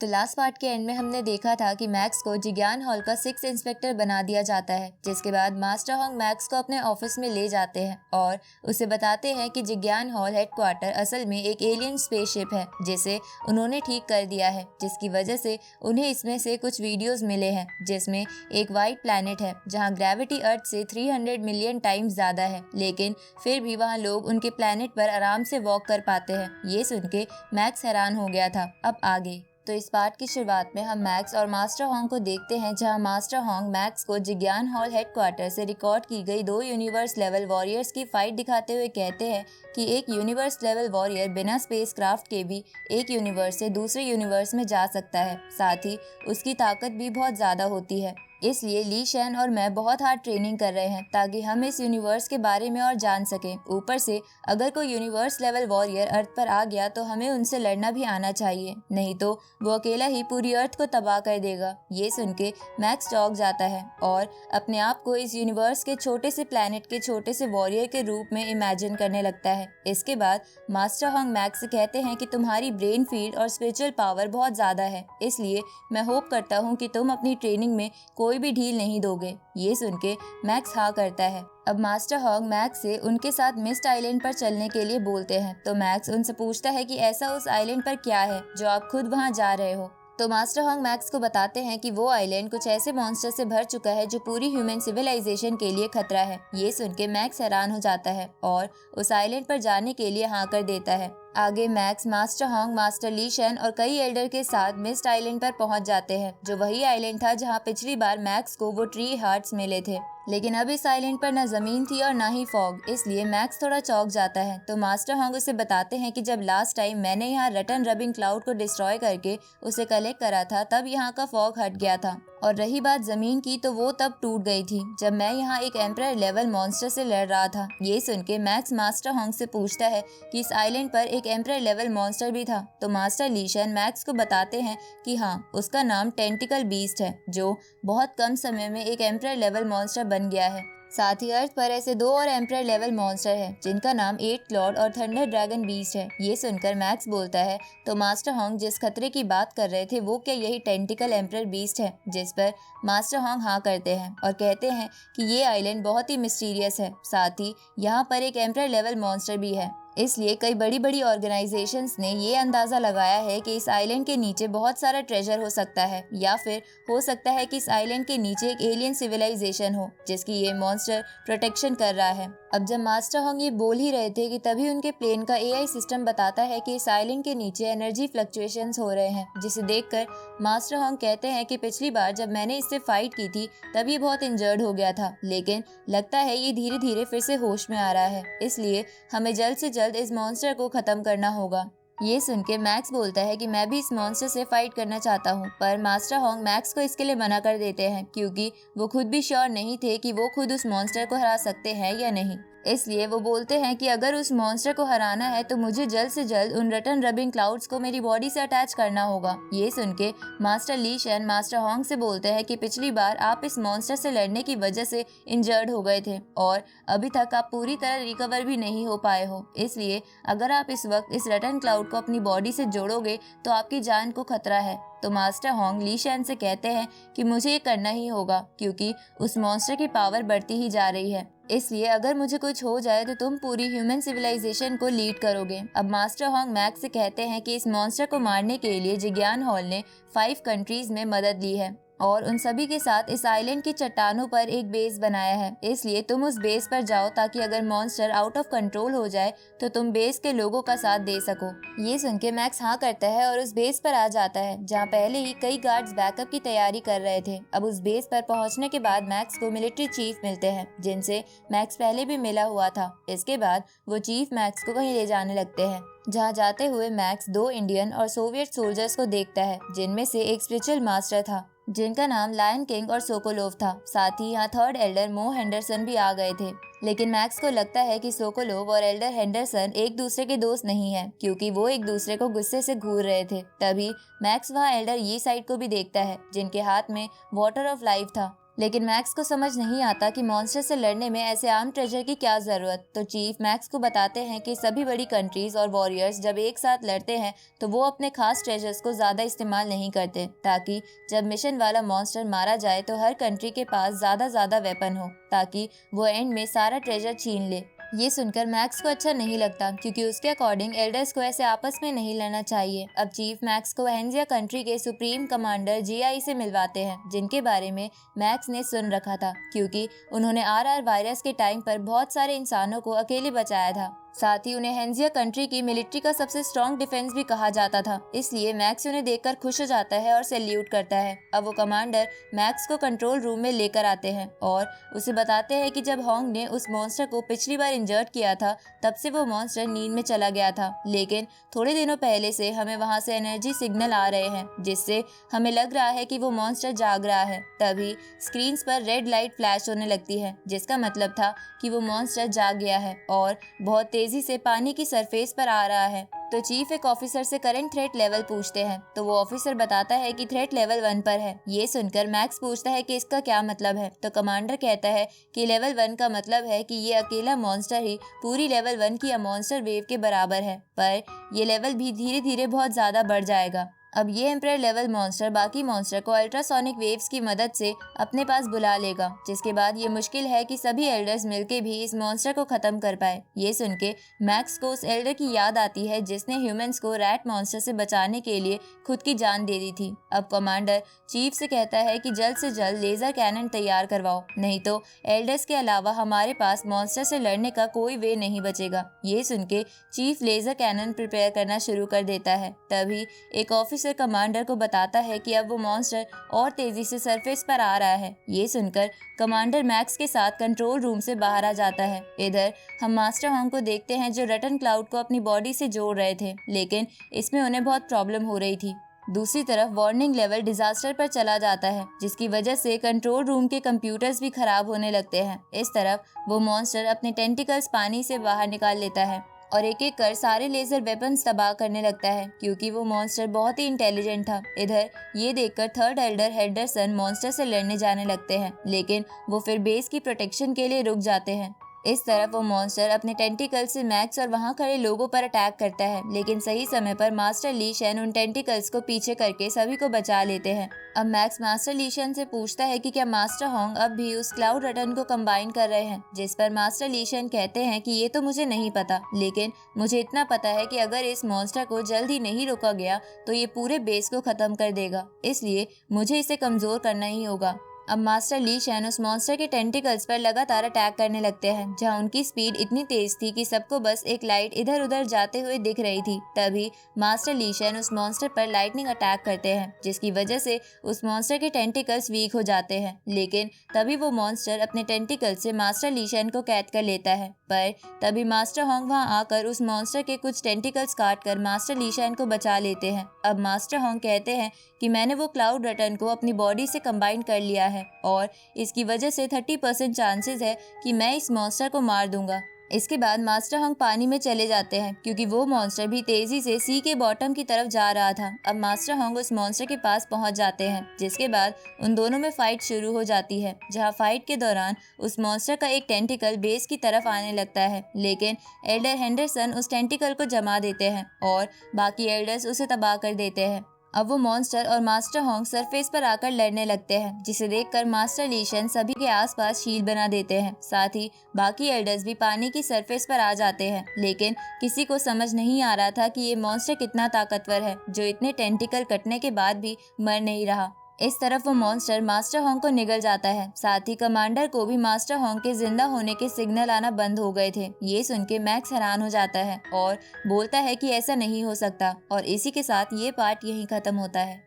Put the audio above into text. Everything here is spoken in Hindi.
तो लास्ट पार्ट के एंड में हमने देखा था कि मैक्स को जिग्यान हॉल का 6th इंस्पेक्टर बना दिया जाता है, जिसके बाद मास्टर होंग मैक्स को अपने ऑफिस में ले जाते हैं और उसे बताते हैं कि जिग्यान हॉल हेडक्वार्टर असल में एक एलियन स्पेसशिप है जिसे उन्होंने ठीक कर दिया है, जिसकी वजह से उन्हें इसमें से कुछ वीडियोस मिले हैं जिसमें एक वाइट प्लैनेट है जहां ग्रेविटी अर्थ से 300 मिलियन टाइम्स ज्यादा है, लेकिन फिर भी वहां लोग उनके प्लैनेट पर आराम से वॉक कर पाते हैं। ये सुन के मैक्स हैरान हो गया था। अब आगे तो इस पार्ट की शुरुआत में हम मैक्स और मास्टर होंग को देखते हैं, जहां मास्टर होंग मैक्स को जिग्यान हॉल हेडक्वार्टर से रिकॉर्ड की गई 2 यूनिवर्स लेवल वॉरियर्स की फाइट दिखाते हुए कहते हैं कि एक यूनिवर्स लेवल वॉरियर बिना स्पेस क्राफ्ट के भी एक यूनिवर्स से दूसरे यूनिवर्स में जा सकता है, साथ ही उसकी ताकत भी बहुत ज्यादा होती है। इसलिए ली शैन और मैं बहुत हार्ड ट्रेनिंग कर रहे हैं ताकि हम इस यूनिवर्स के बारे में और जान सकें। ऊपर से अगर कोई यूनिवर्स लेवल वॉरियर अर्थ पर आ गया तो हमें उनसे लड़ना भी आना चाहिए, नहीं तो वो अकेला ही पूरी अर्थ को तबाह कर देगा। ये सुन के मैक्स चौंक जाता है और अपने आप को इस यूनिवर्स के छोटे से प्लैनेट के छोटे से वॉरियर के रूप में इमेजिन करने लगता है। इसके बाद मास्टर होंग मैक्स से कहते हैं कि तुम्हारी ब्रेन फील्ड और स्पिरिचुअल पावर बहुत ज्यादा है, इसलिए मैं होप करता हूँ कि तुम अपनी ट्रेनिंग में कोई भी ढील नहीं दोगे। ये सुन के मैक्स हाँ करता है। अब मास्टर होंग मैक्स से उनके साथ मिस्ट आइलैंड पर चलने के लिए बोलते हैं, तो मैक्स उनसे पूछता है कि ऐसा उस आइलैंड पर क्या है जो आप खुद वहां जा रहे हो। तो मास्टर होंग मैक्स को बताते हैं कि वो आइलैंड कुछ ऐसे मॉन्स्टर से भर चुका है जो पूरी ह्यूमन सिविलाइजेशन के लिए खतरा है। ये सुन के मैक्स हैरान हो जाता है और उस आइलैंड पर जाने के लिए हाँ कर देता है। आगे मैक्स मास्टर होंग, मास्टर ली शैन और कई एल्डर के साथ मिस्ट आइलैंड पर पहुंच जाते हैं, जो वही आइलैंड था जहां पिछली बार मैक्स को वो ट्री हार्ट्स मिले थे। लेकिन अब इस आइलैंड पर न जमीन थी और न ही फॉग, इसलिए मैक्स थोड़ा चौंक जाता है। तो मास्टर होंग उसे बताते हैं कि जब लास्ट टाइम मैंने यहाँ रटन रबिंग क्लाउड को डिस्ट्रॉय करके उसे कलेक्ट करा था तब यहाँ का फॉग हट गया था, और रही बात जमीन की तो वो तब टूट गई थी जब मैं यहाँ एक एम्परर लेवल मॉन्स्टर से लड़ रहा था। ये सुन के मैक्स मास्टर होंग से पूछता है कि इस आइलैंड पर एक एम्परर लेवल मॉन्स्टर भी था। तो मास्टर ली शैन मैक्स को बताते हैं कि हाँ, उसका नाम टेंटिकल बीस्ट है, जो बहुत कम समय में एक एम्परर लेवल मॉन्स्टर बन गया है। साथ ही अर्थ पर ऐसे 2 और एम्परर लेवल मॉन्स्टर हैं जिनका नाम 8 क्लॉड और थंडर ड्रैगन बीस्ट है। ये सुनकर मैक्स बोलता है, तो मास्टर होंग जिस खतरे की बात कर रहे थे वो क्या यही टेंटिकल एम्परर बीस्ट है? जिस पर मास्टर होंग हाँ करते हैं और कहते हैं कि ये आइलैंड बहुत ही मिस्टीरियस है, साथ ही यहाँ पर एक एम्परर लेवल मॉन्स्टर भी है। इसलिए कई बड़ी बड़ी ऑर्गेनाइजेशंस ने ये अंदाजा लगाया है कि इस आइलैंड के नीचे बहुत सारा ट्रेजर हो सकता है, या फिर हो सकता है कि इस आइलैंड के नीचे एक एलियन सिविलाइजेशन हो जिसकी ये मॉन्स्टर प्रोटेक्शन कर रहा है। अब जब मास्टर होंग ये बोल ही रहे थे कि तभी उनके प्लेन का एआई सिस्टम बताता है कि इस आइलैंड के नीचे एनर्जी फ्लक्चुएशंस हो रहे हैं, जिसे देखकर मास्टर होंग कहते हैं कि पिछली बार जब मैंने इससे फाइट की थी तब ये बहुत इंजर्ड हो गया था, लेकिन लगता है ये धीरे धीरे फिर से होश में आ रहा है, इसलिए हमें जल्द से जल्द इस मॉन्स्टर को खत्म करना होगा। ये सुन के मैक्स बोलता है कि मैं भी इस मॉन्स्टर से फाइट करना चाहता हूँ, पर मास्टर होंग मैक्स को इसके लिए मना कर देते हैं क्योंकि वो खुद भी श्योर नहीं थे कि वो खुद उस मॉन्स्टर को हरा सकते हैं या नहीं। इसलिए वो बोलते हैं कि अगर उस मॉन्स्टर को हराना है तो मुझे जल्द से जल्द उन रटन रबिंग क्लाउड्स को मेरी बॉडी से अटैच करना होगा। ये सुन के मास्टर ली शैन मास्टर होंग से बोलते हैं कि पिछली बार आप इस मॉन्स्टर से लड़ने की वजह से इंजर्ड हो गए थे और अभी तक आप पूरी तरह रिकवर भी नहीं हो पाए हो, इसलिए अगर आप इस वक्त इस रटन क्लाउड को अपनी बॉडी से जोड़ोगे तो आपकी जान को खतरा है। तो मास्टर होंग ली शैन से कहते हैं कि मुझे ये करना ही होगा क्योंकि उस मॉन्स्टर की पावर बढ़ती ही जा रही है, इसलिए अगर मुझे कुछ हो जाए तो तुम पूरी ह्यूमन सिविलाइजेशन को लीड करोगे। अब मास्टर होंग मैक्स से कहते हैं कि इस मॉन्स्टर को मारने के लिए जिग्यान हॉल ने 5 कंट्रीज में मदद ली है और उन सभी के साथ इस आइलैंड की चट्टानों पर एक बेस बनाया है, इसलिए तुम उस बेस पर जाओ ताकि अगर मॉन्स्टर आउट ऑफ कंट्रोल हो जाए तो तुम बेस के लोगों का साथ दे सको। ये सुन के मैक्स हाँ करता है और उस बेस पर आ जाता है जहाँ पहले ही कई गार्ड्स बैकअप की तैयारी कर रहे थे। अब उस बेस पर पहुँचने के बाद मैक्स को मिलिट्री चीफ मिलते हैं जिनसे मैक्स पहले भी मिला हुआ था। इसके बाद वो चीफ मैक्स को कहीं ले जाने लगते हैं, जहाँ जाते हुए मैक्स 2 इंडियन और सोवियत सोल्जर्स को देखता है जिनमें से एक स्पिरिचुअल मास्टर था जिनका नाम लायन किंग और सोकोलोव था। साथ ही यहाँ 3rd एल्डर मो हेंडरसन भी आ गए थे, लेकिन मैक्स को लगता है कि सोकोलोव और एल्डर हेंडरसन एक दूसरे के दोस्त नहीं हैं क्योंकि वो एक दूसरे को गुस्से से घूर रहे थे। तभी मैक्स वहाँ एल्डर ये साइड को भी देखता है जिनके हाथ में वाटर ऑफ लाइफ था लेकिन मैक्स को समझ नहीं आता कि मॉन्स्टर से लड़ने में ऐसे आर्म ट्रेजर की क्या जरूरत। तो चीफ मैक्स को बताते हैं कि सभी बड़ी कंट्रीज और वॉरियर्स जब एक साथ लड़ते हैं तो वो अपने खास ट्रेजर्स को ज्यादा इस्तेमाल नहीं करते, ताकि जब मिशन वाला मॉन्स्टर मारा जाए तो हर कंट्री के पास ज्यादा वेपन हो, ताकि वो एंड में सारा ट्रेजर छीन ले। ये सुनकर मैक्स को अच्छा नहीं लगता, क्योंकि उसके अकॉर्डिंग एल्डर्स को ऐसे आपस में नहीं लड़ना चाहिए। अब चीफ मैक्स को हेंजिया कंट्री के सुप्रीम कमांडर जीआई से मिलवाते हैं, जिनके बारे में मैक्स ने सुन रखा था, क्योंकि उन्होंने आरआर वायरस के टाइम पर बहुत सारे इंसानों को अकेले बचाया था। साथ ही उन्हें हेंजिया कंट्री की मिलिट्री का सबसे स्ट्रॉन्ग डिफेंस भी कहा जाता था। इसलिए मैक्स उन्हें देखकर खुश हो जाता है और सैल्यूट करता है। अब वो कमांडर मैक्स को कंट्रोल रूम में लेकर आते हैं और उसे बताते हैं कि जब होंग ने उस मॉन्स्टर को पिछली बार इंजर्ड किया था, तब से वो मॉन्स्टर नींद में चला गया था, लेकिन थोड़े दिनों पहले से हमें वहाँ से एनर्जी सिग्नल आ रहे हैं, जिससे हमें लग रहा है कि वो मॉन्स्टर जाग रहा है। तभी स्क्रीन पर रेड लाइट फ्लैश होने लगती है, जिसका मतलब था कि वो मॉन्स्टर जाग गया है और बहुत तेजी से पानी की सरफेस पर आ रहा है। तो चीफ एक ऑफिसर से करंट थ्रेट लेवल पूछते हैं, तो वो ऑफिसर बताता है कि थ्रेट लेवल 1 पर है। ये सुनकर मैक्स पूछता है कि इसका क्या मतलब है, तो कमांडर कहता है कि लेवल 1 का मतलब है कि ये अकेला मॉन्स्टर ही पूरी लेवल 1 की मॉन्स्टर वेव के बराबर है, पर ये लेवल भी धीरे धीरे बहुत ज्यादा बढ़ जाएगा। अब ये एम्परर लेवल मॉन्स्टर बाकी मॉन्स्टर को अल्ट्रासोनिक वेव्स की मदद से अपने पास बुला लेगा, जिसके बाद ये मुश्किल है कि सभी एल्डर्स मिलके भी इस मॉन्स्टर को खत्म कर पाए। ये सुन के मैक्स को उस एल्डर की याद आती है जिसने ह्यूमंस को रैट मॉन्स्टर से बचाने के लिए खुद की जान दे दी थी। अब कमांडर चीफ से कहता है कि जल्द से जल्द लेजर कैनन तैयार करवाओ, नहीं तो एल्डर्स के अलावा हमारे पास मॉन्स्टर से लड़ने का कोई वे नहीं बचेगा। ये सुन के चीफ लेजर कैनन प्रिपेयर करना शुरू कर देता है। तभी एक ऑफिसर कमांडर को बताता है कि अब वो मॉन्स्टर और तेजी से सरफेस पर आ रहा है। ये सुनकर कमांडर मैक्स के साथ कंट्रोल रूम से बाहर आ जाता है। इधर हम मास्टर होंग को देखते हैं, जो रटन क्लाउड को अपनी बॉडी से जोड़ रहे थे, लेकिन इसमें उन्हें बहुत प्रॉब्लम हो रही थी। दूसरी तरफ वार्निंग लेवल डिजास्टर पर चला जाता है, जिसकी वजह से कंट्रोल रूम के कंप्यूटर्स भी खराब होने लगते हैं। इस तरफ वो मॉन्स्टर अपने टेंटिकल्स पानी से बाहर निकाल लेता है और एक एक कर सारे लेजर वेपन्स तबाह करने लगता है, क्योंकि वो मॉन्स्टर बहुत ही इंटेलिजेंट था। इधर ये देखकर थर्ड एल्डर हेडरसन मॉन्स्टर से लड़ने जाने लगते हैं, लेकिन वो फिर बेस की प्रोटेक्शन के लिए रुक जाते हैं। इस तरफ वो मॉन्स्टर अपने टेंटिकल से मैक्स और वहां खड़े लोगों पर अटैक करता है, लेकिन सही समय पर मास्टर ली शेन उन टेंटिकल्स को पीछे करके सभी को बचा लेते हैं। अब मैक्स मास्टर ली शेन से पूछता है कि क्या मास्टर होंग अब भी उस क्लाउड रटन को कंबाइन कर रहे हैं, जिस पर मास्टर ली शेन कहते हैं कि ये तो मुझे नहीं पता, लेकिन मुझे इतना पता है कि अगर इस मॉन्स्टर को जल्द ही नहीं रोका गया तो ये पूरे बेस को खत्म कर देगा, इसलिए मुझे इसे कमजोर करना ही होगा। अब मास्टर ली शेन उस मॉन्स्टर के टेंटिकल्स पर लगातार अटैक करने लगते हैं, जहां उनकी स्पीड इतनी तेज थी कि सबको बस एक लाइट इधर उधर जाते हुए दिख रही थी। तभी मास्टर ली शेन उस मॉन्स्टर पर लाइटनिंग अटैक करते हैं, जिसकी वजह से उस मॉन्स्टर के टेंटिकल्स वीक हो जाते हैं। लेकिन तभी वो मॉन्स्टर अपने टेंटिकल से मास्टर ली शेन को कैद कर लेता है, पर तभी मास्टर होंग वहां आकर उस मॉन्स्टर के कुछ टेंटिकल्स काट कर मास्टर ली शेन को बचा लेते हैं। अब मास्टर होंग कहते हैं कि मैंने वो क्लाउड रटन को अपनी बॉडी से कंबाइन कर लिया है और इसकी वजह से 30% चांसेस है कि मैं इस मॉन्स्टर को मार दूंगा। इसके बाद मास्टर होंग पानी में चले जाते हैं, क्योंकि वो मॉन्स्टर भी तेजी से सी के बॉटम की तरफ जा रहा था। अब मास्टर होंग उस मॉन्स्टर के पास पहुंच जाते हैं, जिसके बाद उन दोनों में फाइट शुरू हो जाती है, जहां फाइट के दौरान उस मॉन्स्टर का एक टेंटिकल बेस की तरफ आने लगता है, लेकिन एल्डर हेंडरसन उस टेंटिकल को जमा देते हैं और बाकी एल्डर्स उसे तबाह कर देते हैं। अब वो मॉन्स्टर और मास्टर होंग सरफेस पर आकर लड़ने लगते हैं, जिसे देखकर मास्टर ली शेन सभी के आसपास शील्ड बना देते हैं। साथ ही बाकी एल्डर्स भी पानी की सरफेस पर आ जाते हैं, लेकिन किसी को समझ नहीं आ रहा था कि ये मॉन्स्टर कितना ताकतवर है, जो इतने टेंटिकल कटने के बाद भी मर नहीं रहा। इस तरफ वो मॉन्स्टर मास्टर होंग को निगल जाता है। साथ ही कमांडर को भी मास्टर होंग के जिंदा होने के सिग्नल आना बंद हो गए थे। ये सुन के मैक्स हैरान हो जाता है और बोलता है कि ऐसा नहीं हो सकता, और इसी के साथ ये पार्ट यहीं खत्म होता है।